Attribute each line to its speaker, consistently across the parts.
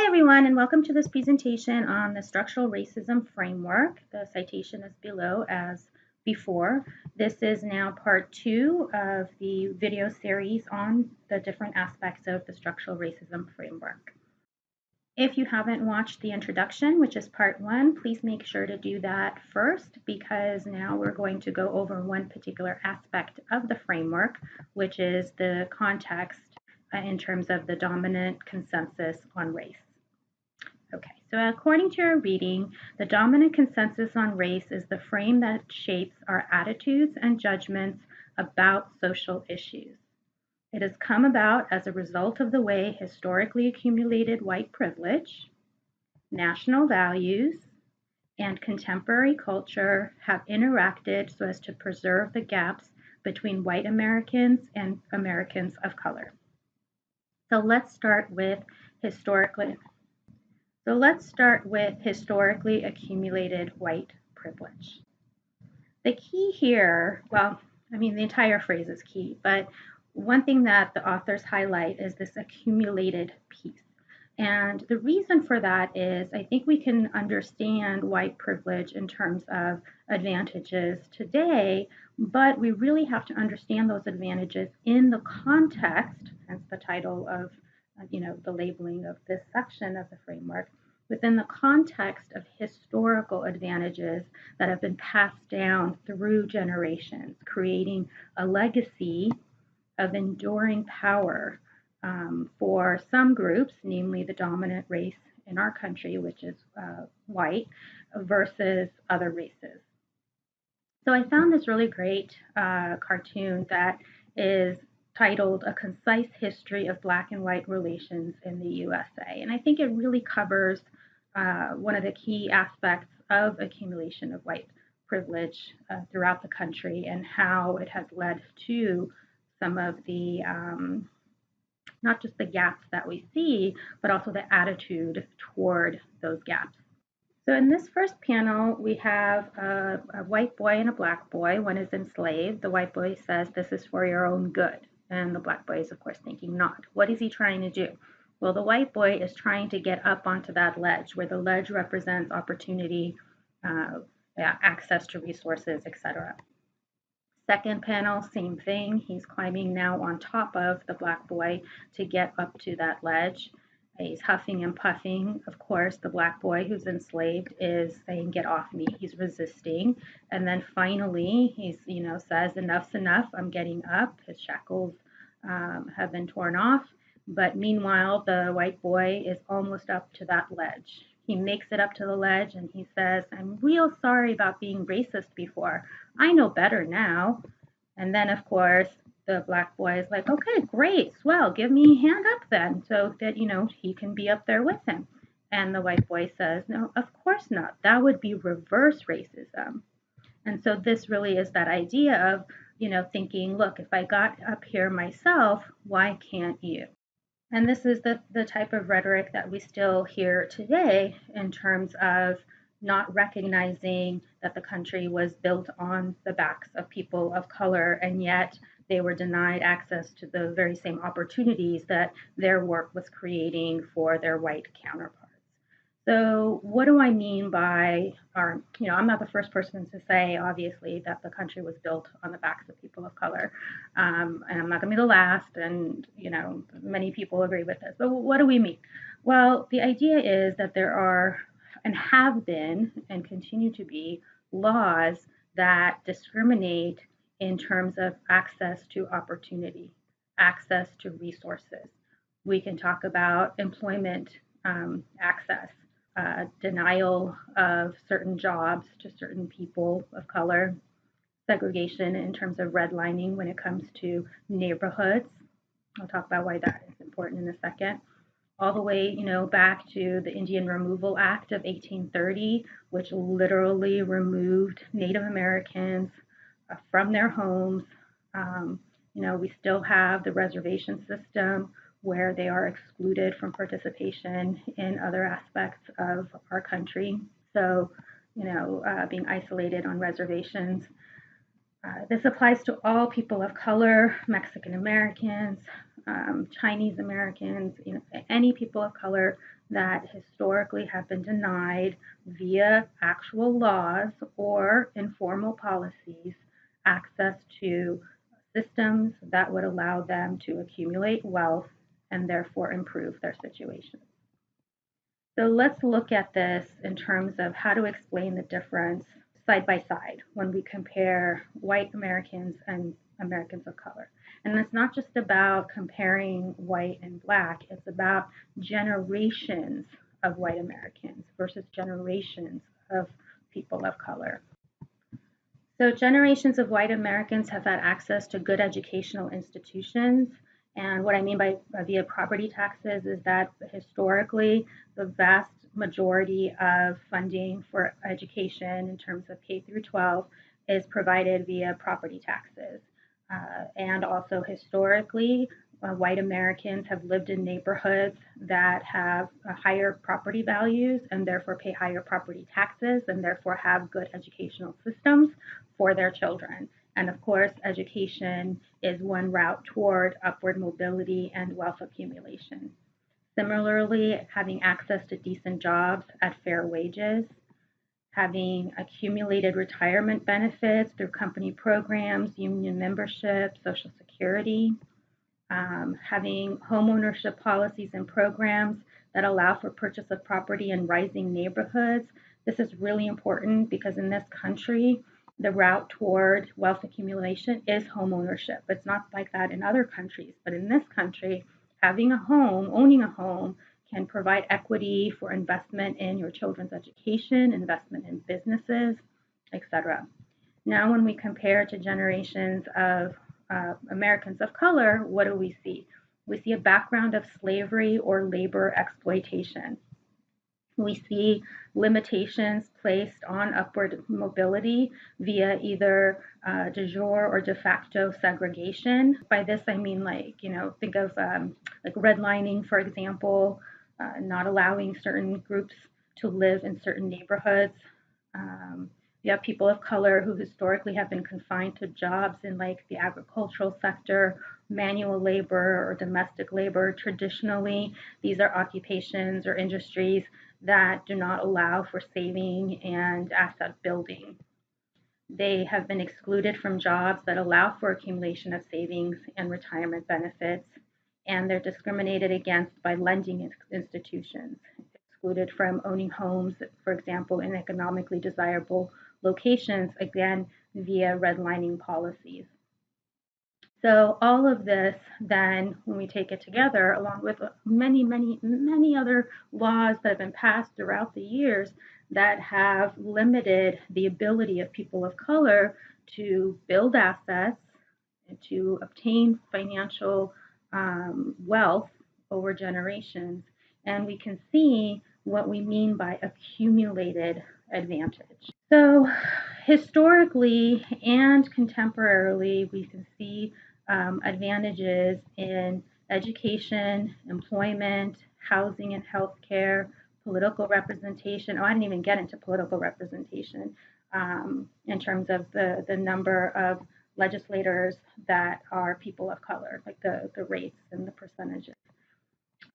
Speaker 1: everyone, and welcome to this presentation on the structural racism framework. The citation is below as before. This is now part 2 of the video series on the different aspects of the structural racism framework. If you haven't watched the introduction, which is part 1, please make sure to do that first, because now we're going to go over one particular aspect of the framework, which is the context in terms of the dominant consensus on race. Okay, so according to your reading, the dominant consensus on race is the frame that shapes our attitudes and judgments about social issues. It has come about as a result of the way historically accumulated white privilege, national values, and contemporary culture have interacted so as to preserve the gaps between white Americans and Americans of color. So let's start with historically accumulated white privilege. The key here, well, I mean, the entire phrase is key, but one thing that the authors highlight is this accumulated piece. And the reason for that is I think we can understand white privilege in terms of advantages today, but we really have to understand those advantages in the context, hence the title of the labeling of this section of the framework, within the context of historical advantages that have been passed down through generations, creating a legacy of enduring power for some groups, namely the dominant race in our country, which is white, versus other races. So I found this really great cartoon that is titled A Concise History of Black and White Relations in the USA. And I think it really covers one of the key aspects of accumulation of white privilege throughout the country and how it has led to some of the, not just the gaps that we see, but also the attitude toward those gaps. So in this first panel, we have a white boy and a black boy. One is enslaved. The white boy says, "This is for your own good." And the black boy is, of course, thinking not. What is he trying to do? Well, the white boy is trying to get up onto that ledge, where the ledge represents opportunity, access to resources, etc. Second panel, same thing. He's climbing now on top of the black boy to get up to that ledge. He's huffing and puffing. Of course, the black boy who's enslaved is saying, "Get off me." He's resisting. And then finally, he's, says, "Enough's enough. I'm getting up." His shackles have been torn off. But meanwhile, the white boy is almost up to that ledge. He makes it up to the ledge and he says, "I'm real sorry about being racist before. I know better now." And then, of course, the black boy is like, "Okay, great, swell, give me a hand up then," so that, he can be up there with him. And the white boy says, "No, of course not. That would be reverse racism." And so this really is that idea of, thinking, look, if I got up here myself, why can't you? And this is the type of rhetoric that we still hear today in terms of not recognizing that the country was built on the backs of people of color, and yet they were denied access to the very same opportunities that their work was creating for their white counterparts. So what do I mean by I'm not the first person to say, obviously, that the country was built on the backs of people of color. And I'm not going to be the last, and, many people agree with this. But what do we mean? Well, the idea is that there are and have been and continue to be laws that discriminate in terms of access to opportunity, access to resources. We can talk about employment access, denial of certain jobs to certain people of color, segregation in terms of redlining when it comes to neighborhoods. I'll talk about why that is important in a second. All the way, back to the Indian Removal Act of 1830, which literally removed Native Americans from their homes. We still have the reservation system where they are excluded from participation in other aspects of our country. So, being isolated on reservations. This applies to all people of color, Mexican Americans, Chinese Americans, any people of color that historically have been denied via actual laws or informal policies access to systems that would allow them to accumulate wealth and therefore improve their situation. So let's look at this in terms of how to explain the difference side by side when we compare white Americans and Americans of color. And it's not just about comparing white and black, it's about generations of white Americans versus generations of people of color. So generations of white Americans have had access to good educational institutions. And what I mean by via property taxes is that historically, the vast majority of funding for education in terms of K through 12 is provided via property taxes. And also historically, white Americans have lived in neighborhoods that have higher property values and therefore pay higher property taxes and therefore have good educational systems for their children. And of course, education is one route toward upward mobility and wealth accumulation. Similarly, having access to decent jobs at fair wages, having accumulated retirement benefits through company programs, union membership, Social Security, having homeownership policies and programs that allow for purchase of property in rising neighborhoods. This is really important because in this country, the route toward wealth accumulation is homeownership. It's not like that in other countries, but in this country, having a home, owning a home, can provide equity for investment in your children's education, investment in businesses, etc. Now, when we compare to generations of Americans of color, what do we see? We see a background of slavery or labor exploitation. We see limitations placed on upward mobility via either de jure or de facto segregation. By this, I mean think of like redlining, for example, not allowing certain groups to live in certain neighborhoods. You have people of color who historically have been confined to jobs in like the agricultural sector, manual labor, or domestic labor. Traditionally, these are occupations or industries that do not allow for saving and asset building. They have been excluded from jobs that allow for accumulation of savings and retirement benefits, and they're discriminated against by lending institutions, excluded from owning homes, for example, in economically desirable locations, again, via redlining policies. So all of this, then, when we take it together, along with many, many, many other laws that have been passed throughout the years that have limited the ability of people of color to build assets and to obtain financial wealth over generations. And we can see what we mean by accumulated advantage. So historically and contemporarily, we can see advantages in education, employment, housing and healthcare, political representation. Oh, I didn't even get into political representation in terms of the number of legislators that are people of color, like the rates and the percentages.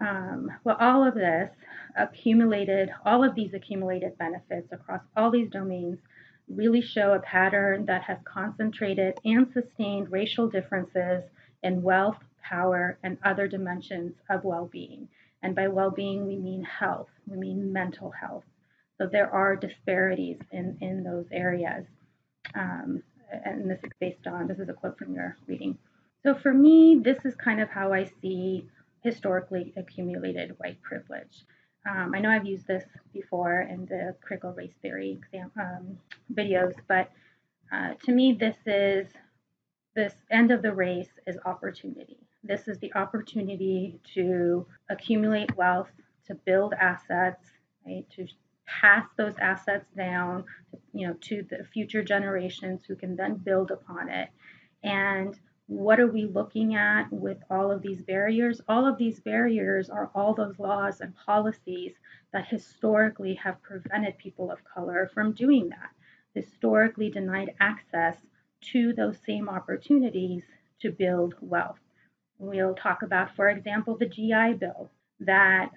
Speaker 1: Well, all of these accumulated benefits across all these domains really show a pattern that has concentrated and sustained racial differences in wealth, power, and other dimensions of well-being. And by well-being, we mean health, we mean mental health. So there are disparities in those areas. And this is a quote from your reading. So for me, this is kind of how I see historically accumulated white privilege. I know I've used this before in the critical race theory videos, but to me, this end of the race is opportunity. This is the opportunity to accumulate wealth, to build assets, right, to pass those assets down, to the future generations who can then build upon it. And what are we looking at with all of these barriers? All of these barriers are all those laws and policies that historically have prevented people of color from doing that, historically denied access to those same opportunities to build wealth. We'll talk about, for example, the GI Bill that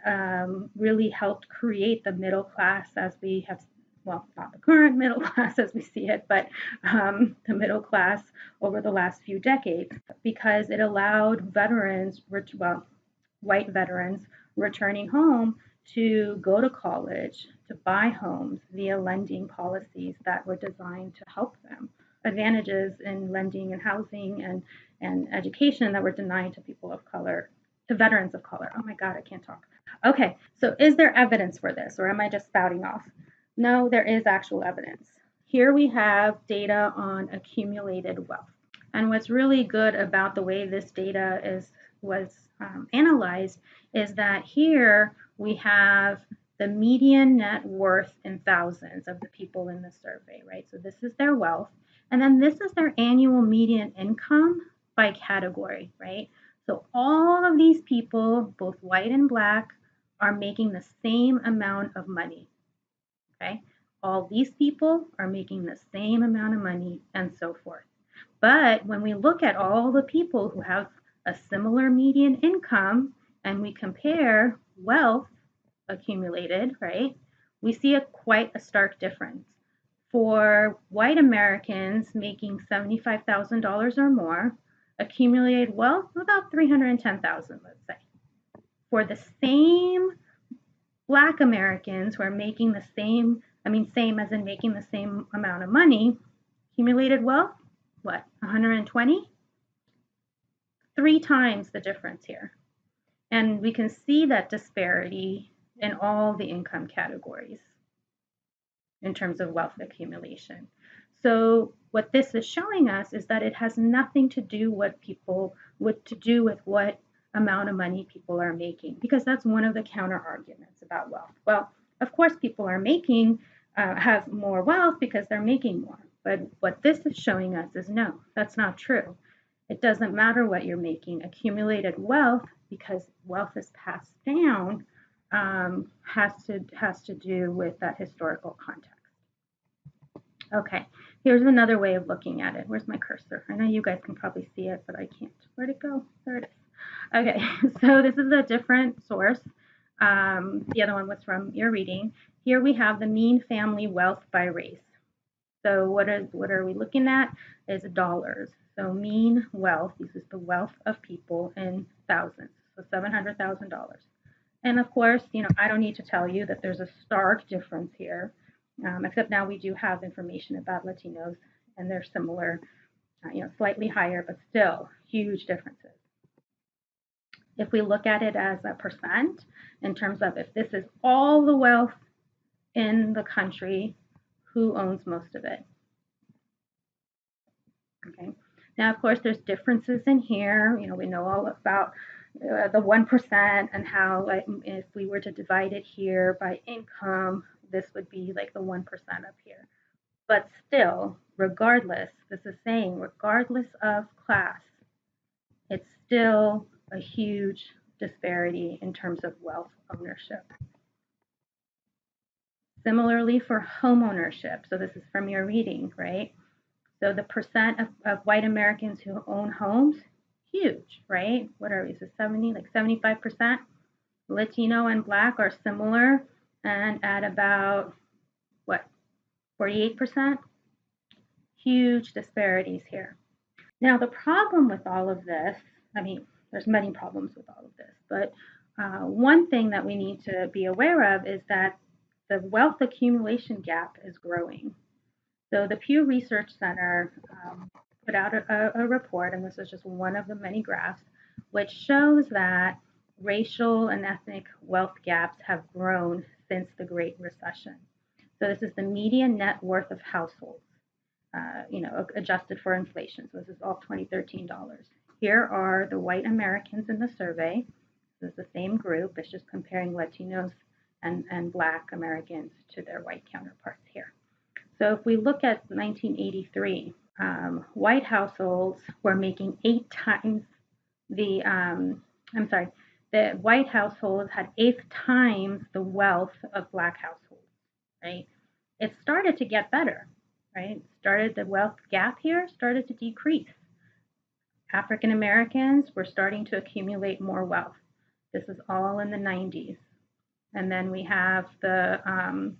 Speaker 1: really helped create the middle class as we have, well, not the current middle class as we see it, but the middle class over the last few decades, because it allowed veterans, well, white veterans returning home to go to college, to buy homes via lending policies that were designed to help them. Advantages in lending and housing and education that were denied to people of color, to veterans of color. Oh my God, I can't talk. Okay, so is there evidence for this, or am I just spouting off? No, there is actual evidence. Here we have data on accumulated wealth. And what's really good about the way this data was analyzed is that here we have the median net worth in thousands of the people in the survey, right? So this is their wealth. And then this is their annual median income by category, right? So all of these people, both white and black, are making the same amount of money, okay? All these people are making the same amount of money and so forth. But when we look at all the people who have a similar median income and we compare wealth accumulated, right, we see quite a stark difference. For white Americans making $75,000 or more, accumulated wealth about $310,000, let's say. For the same black Americans who are making the same, same as in making the same amount of money, accumulated wealth, what, 120? 3 times the difference here. And we can see that disparity in all the income categories in terms of wealth accumulation. So what this is showing us is that it has nothing to do with what amount of money people are making, because that's one of the counter arguments about wealth. Well, of course people are making have more wealth because they're making more. But what this is showing us is no, that's not true. It doesn't matter what you're making. Accumulated wealth, because wealth is passed down, has to do with that historical context. Okay, here's another way of looking at it. Where's my cursor? I know you guys can probably see it, but I can't. Where'd it go? There it is. Okay, so this is a different source. The other one was from your reading. Here we have the mean family wealth by race. So what are we looking at is dollars. So mean wealth, this is the wealth of people in thousands, so $700,000. And of course, I don't need to tell you that there's a stark difference here, except now we do have information about Latinos, and they're similar, slightly higher, but still huge differences. If we look at it as a percent, in terms of if this is all the wealth in the country, who owns most of it? Okay. Now, of course, there's differences in here. We know all about the 1% and how if we were to divide it here by income, this would be like the 1% up here. But still, regardless, this is saying regardless of class, it's still a huge disparity in terms of wealth ownership. Similarly for home ownership, so this is from your reading, right? So the percent of white Americans who own homes, huge, right? What are we, so 75%? Latino and black are similar and at about, 48%? Huge disparities here. Now the problem with all of this, there's many problems with all of this, but one thing that we need to be aware of is that the wealth accumulation gap is growing. So the Pew Research Center put out a report, and this is just one of the many graphs, which shows that racial and ethnic wealth gaps have grown since the Great Recession. So this is the median net worth of households, adjusted for inflation. So this is all 2013 dollars. Here are the white Americans in the survey. This is the same group. It's just comparing Latinos and black Americans to their white counterparts here. So if we look at 1983, white households were making 8 times the white households had 8 times the wealth of black households, right? It started to get better, right? The wealth gap here started to decrease African Americans were starting to accumulate more wealth. This is all in the 90s. And then we have the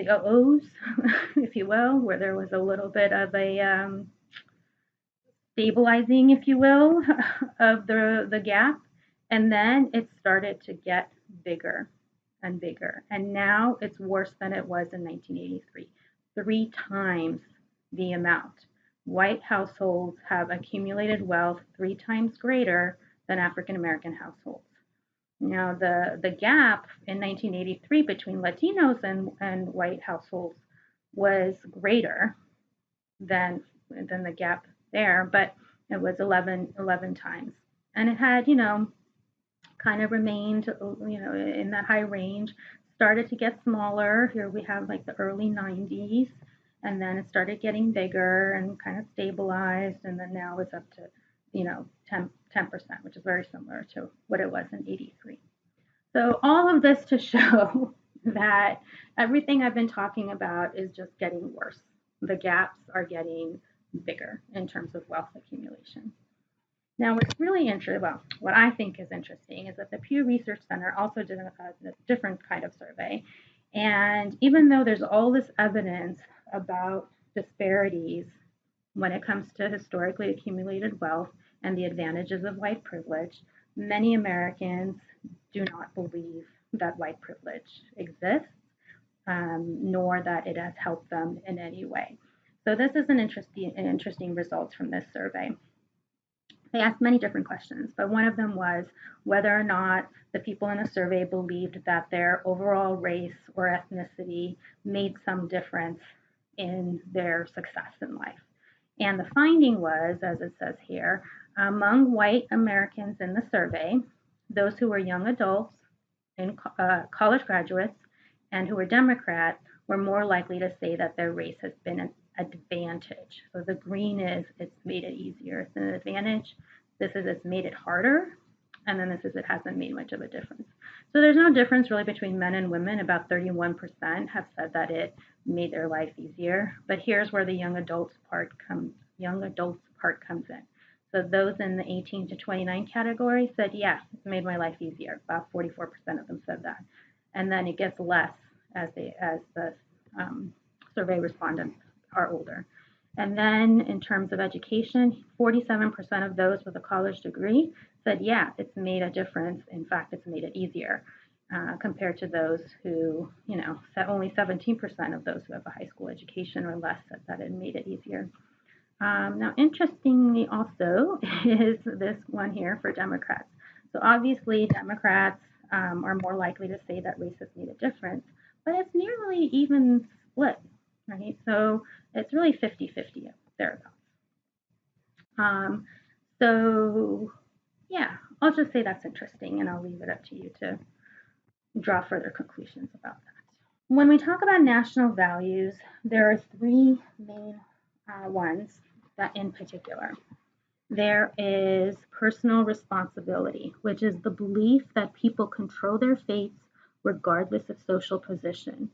Speaker 1: O's, if you will, where there was a little bit of a stabilizing, if you will, of the gap. And then it started to get bigger and bigger. And now it's worse than it was in 1983, 3 times the amount. White households have accumulated wealth 3 times greater than African American households. Now, the gap in 1983 between Latinos and white households was greater than the gap there, but it was 11 times. And it had, kind of remained, in that high range, started to get smaller. Here we have like the early 90s, and then it started getting bigger and kind of stabilized, and then now it's up to, 10%, which is very similar to what it was in 83. So all of this to show that everything I've been talking about is just getting worse. The gaps are getting bigger in terms of wealth accumulation. Now, what's really interesting, well, what I think is interesting is that the Pew Research Center also did a different kind of survey. And even though there's all this evidence about disparities when it comes to historically accumulated wealth and the advantages of white privilege, many Americans do not believe that white privilege exists, nor that it has helped them in any way. So this is an interesting result from this survey. They asked many different questions, but one of them was whether or not the people in the survey believed that their overall race or ethnicity made some difference in their success in life. And the finding was, as it says here, among white Americans in the survey, those who were young adults, college graduates, and who were Democrat were more likely to say that their race has been an advantage. So the green is it's made it easier. It's an advantage. This is it's made it harder. And then this is it hasn't made much of a difference. So there's no difference really between men and women. About 31% have said that it made their life easier. But here's where the young adults part comes in. So those in the 18 to 29 category said, yeah, it's made my life easier. About 44% of them said that. And then it gets less as the survey respondents are older. And then in terms of education, 47% of those with a college degree said, yeah, it's made a difference. In fact, it's made it easier compared to those who, only 17% of those who have a high school education or less said that it made it easier. Now, interestingly also is this one here for Democrats. So obviously Democrats are more likely to say that race has made a difference, but it's nearly even split, right? So it's really 50-50 thereabouts. So yeah, I'll just say that's interesting, and I'll leave it up to you to draw further conclusions about that. When we talk about national values, there are 3 main ones that in particular. There is personal responsibility, which is the belief that people control their fates regardless of social position.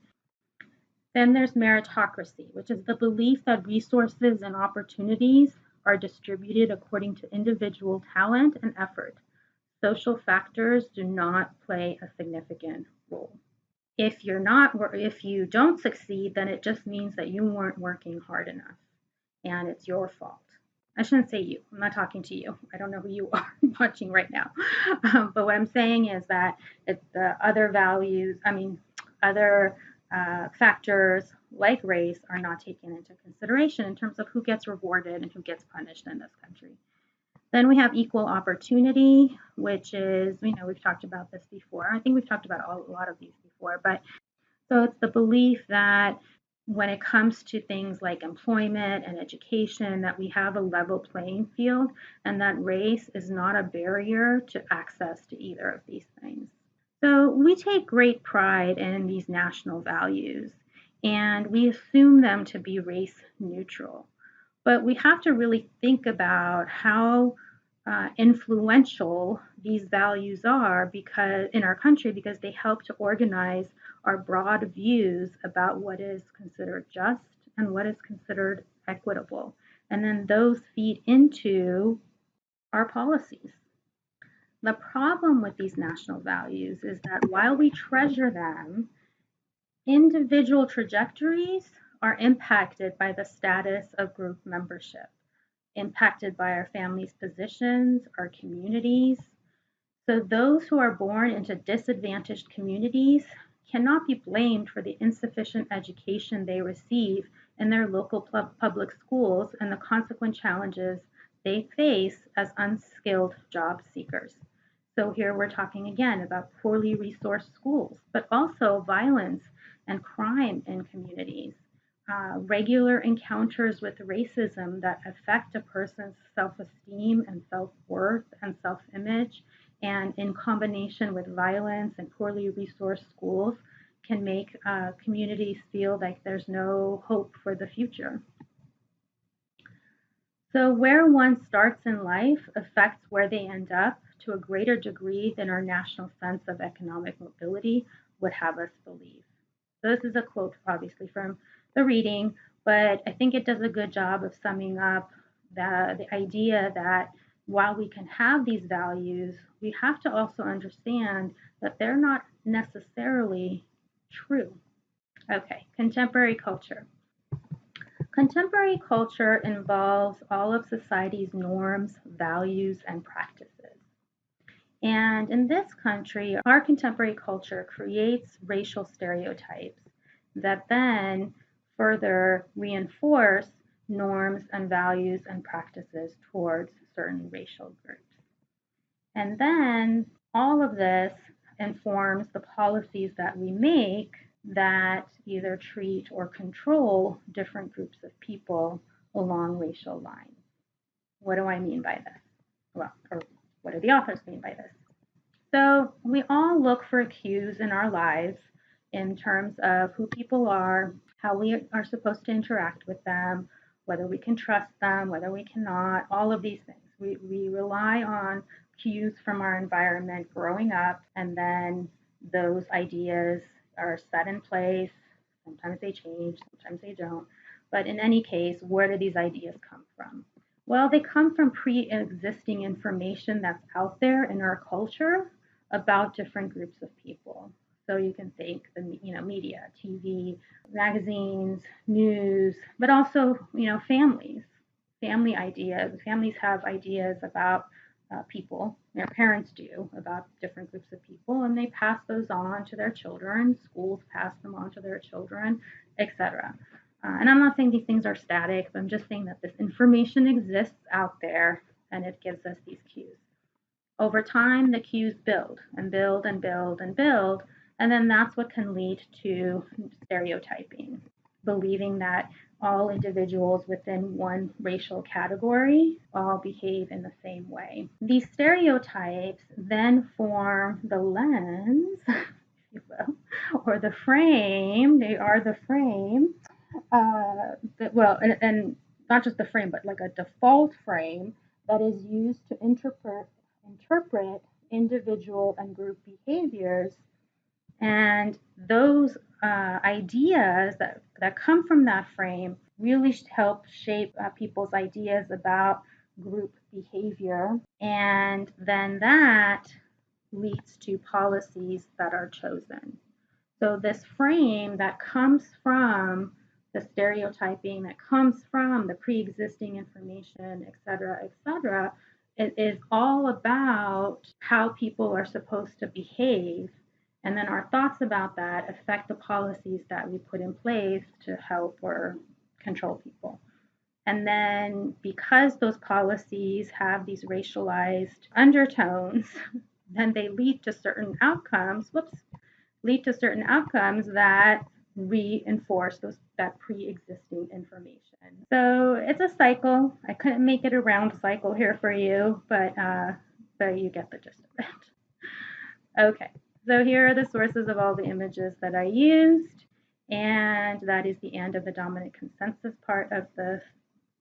Speaker 1: Then there's meritocracy, which is the belief that resources and opportunities are distributed according to individual talent and effort. Social factors do not play a significant role. If you don't succeed, then it just means that you weren't working hard enough and it's your fault. I shouldn't say you. I'm not talking to you. I don't know who you are watching right now. But what I'm saying is that it's the other values, other factors like race are not taken into consideration in terms of who gets rewarded and who gets punished in this country. Then we have equal opportunity, which is, we've talked about this before. I think we've talked about a lot of these before, but so it's the belief that when it comes to things like employment and education, that we have a level playing field and that race is not a barrier to access to either of these things. So we take great pride in these national values and we assume them to be race neutral. But we have to really think about how influential these values are in our country because they help to organize our broad views about what is considered just and what is considered equitable. and then those feed into our policies. The problem with these national values is that while we treasure them, individual trajectories are impacted by the status of group membership, impacted by our families' positions, our communities. So those who are born into disadvantaged communities cannot be blamed for the insufficient education they receive in their local public schools and the consequent challenges they face as unskilled job seekers. So here we're talking again about poorly resourced schools, but also violence and crime in communities, regular encounters with racism that affect a person's self-esteem and self-worth and self-image, and in combination with violence and poorly resourced schools can make communities feel like there's no hope for the future. So where one starts in life affects where they end up to a greater degree than our national sense of economic mobility would have us believe. So this is a quote obviously from the reading, but I think it does a good job of summing up the idea that while we can have these values, we have to also understand that they're not necessarily true. Okay, contemporary culture. Contemporary culture involves all of society's norms, values, and practices. And in this country, our contemporary culture creates racial stereotypes that then further reinforce norms and values and practices towards certain racial groups. And then all of this informs the policies that we make that either treat or control different groups of people along racial lines. What do I mean by this? Well, or what do the authors mean by this? So we all look for cues in our lives in terms of who people are, how we are supposed to interact with them, whether we can trust them, whether we cannot, all of these things. We rely on cues from our environment growing up, and then those ideas are set in place. Sometimes they change, sometimes they don't. But in any case, where do these ideas come from? Well, they come from pre-existing information that's out there in our culture about different groups of people. So you can think the media, TV, magazines, news, but also families, family ideas. Families have ideas about people. Their parents do about different groups of people, and they pass those on to their children. Schools pass them on to their children, etc. And I'm not saying these things are static, but I'm just saying that this information exists out there and it gives us these cues. Over time, the cues build and build and build and build, and then that's what can lead to stereotyping, believing that all individuals within one racial category all behave in the same way. These stereotypes then form the lens, if you will, or the frame. They are the frame and not just the frame, but like a default frame that is used to interpret individual and group behaviors. And those ideas that come from that frame really help shape people's ideas about group behavior. And then that leads to policies that are chosen. So this frame that comes from the stereotyping, that comes from the pre-existing information, et cetera, it is all about how people are supposed to behave. And then our thoughts about that affect the policies that we put in place to help or control people. And then because those policies have these racialized undertones, then they lead to certain outcomes, that reinforce that pre-existing information. So it's a cycle. I couldn't make it a round cycle here for you, but you get the gist of it. Okay, so here are the sources of all the images that I used, and that is the end of the dominant consensus part of the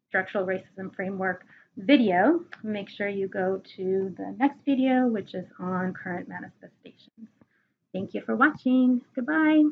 Speaker 1: structural racism framework video. Make sure you go to the next video, which is on current manifestations. Thank you for watching. Goodbye.